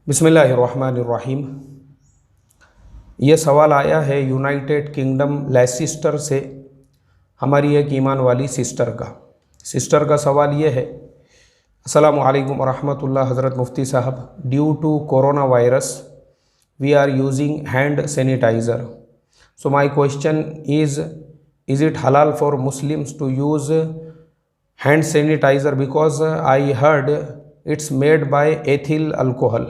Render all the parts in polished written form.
बिस्मिल्लाहिर्रहमानिर्रहीम। ये सवाल आया है यूनाइटेड किंगडम लेसिस्टर से हमारी एक ईमान वाली सिस्टर का सवाल ये है। अस्सलामु अलैकुम वरहमतुल्लाह। हज़रत मुफ्ती साहब, due to corona virus we are using hand sanitizer, so my question is it हलाल for Muslims to use hand sanitizer because I heard it's made by ethyl alcohol.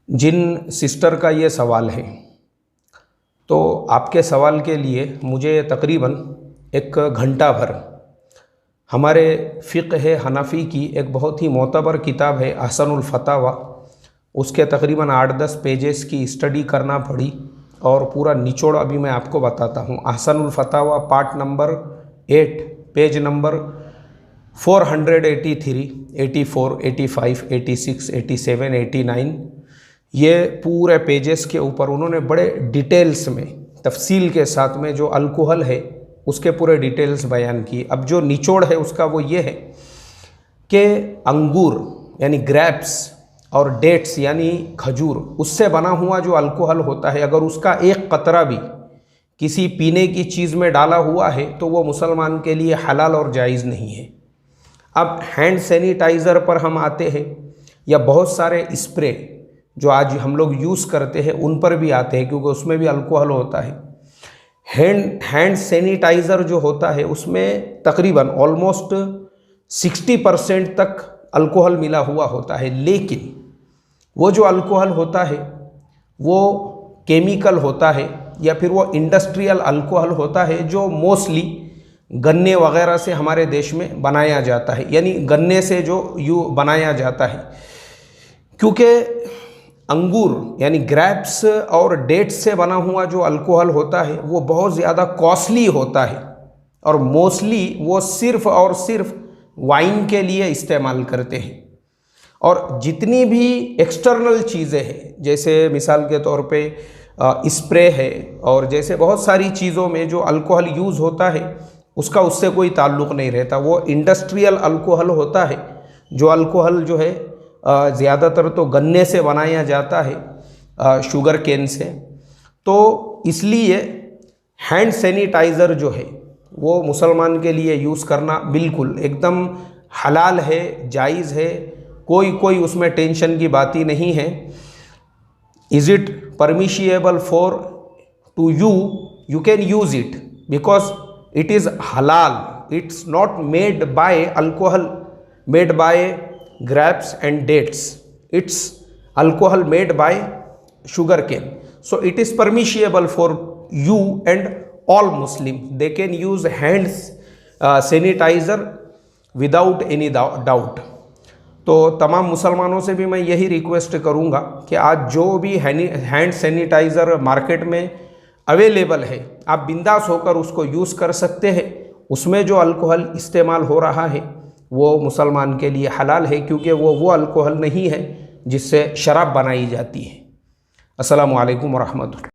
जिन सिस्टर का ये सवाल है, तो आपके सवाल के लिए मुझे तकरीबन एक घंटा भर हमारे फ़िक़्ह हनफ़ी की एक बहुत ही मोतबर किताब है अहसनुल फ़तावा, उसके तकरीबन 8-10 पेजेस की स्टडी करना पड़ी और पूरा निचोड़ अभी मैं आपको बताता हूँ। अहसनुल फ़तावा पार्ट नंबर 8 पेज नंबर 483, 84, 85, 86, 87, 89, ये पूरे पेजेस के ऊपर उन्होंने बड़े डिटेल्स में तफसील के साथ में जो अल्कोहल है उसके पूरे डिटेल्स बयान किए। अब जो निचोड़ है उसका वो ये है कि अंगूर यानी ग्रेप्स और डेट्स यानी खजूर, उससे बना हुआ जो अल्कोहल होता है, अगर उसका एक कतरा भी किसी पीने की चीज़ में डाला हुआ है तो वो मुसलमान के लिए हलाल और जायज़ नहीं है। अब हैंड सैनिटाइज़र पर हम आते हैं, या बहुत सारे स्प्रे जो आज हम लोग यूज़ करते हैं उन पर भी आते हैं, क्योंकि उसमें भी अल्कोहल होता है। हैंड सैनिटाइज़र जो होता है उसमें तकरीबन ऑलमोस्ट 60% तक अल्कोहल मिला हुआ होता है, लेकिन वो जो अल्कोहल होता है वो केमिकल होता है या फिर वो इंडस्ट्रियल अल्कोहल होता है जो मोस्टली गन्ने वगैरह से हमारे देश में बनाया जाता है, यानी गन्ने से जो बनाया जाता है। क्योंकि अंगूर यानी ग्रेप्स और डेट्स से बना हुआ जो अल्कोहल होता है वो बहुत ज़्यादा कॉस्टली होता है और मोस्टली वो सिर्फ़ और सिर्फ वाइन के लिए इस्तेमाल करते हैं। और जितनी भी एक्सटर्नल चीज़ें हैं, जैसे मिसाल के तौर पे स्प्रे है और जैसे बहुत सारी चीज़ों में जो अल्कोहल यूज़ होता है उसका उससे कोई ताल्लुक़ नहीं रहता। वो इंडस्ट्रियल अल्कोहल होता है, जो अल्कोहल जो है ज़्यादातर तो गन्ने से बनाया जाता है, शुगर केन से। तो इसलिए हैंड सैनिटाइज़र जो है वो मुसलमान के लिए यूज़ करना बिल्कुल एकदम हलाल है, जायज़ है, कोई उसमें टेंशन की बात ही नहीं है। Is it permissible for to you can use it because it is हलाल, it's not made by alcohol made by grapes and dates, it's alcohol made by sugar cane, so it is permissible for you and all Muslim, they can use hands sanitizer without any doubt। तो तमाम मुसलमानों से भी मैं यही request करूंगा कि आज जो भी हैंड सैनिटाइज़र मार्केट में अवेलेबल है आप बिंदास होकर उसको यूज़ कर सकते हैं। उसमें जो अल्कोहल इस्तेमाल हो रहा है वो मुसलमान के लिए हलाल है, क्योंकि वो अल्कोहल नहीं है जिससे शराब बनाई जाती है। अस्सलामु अलैकुम वरहमतुल्लाह।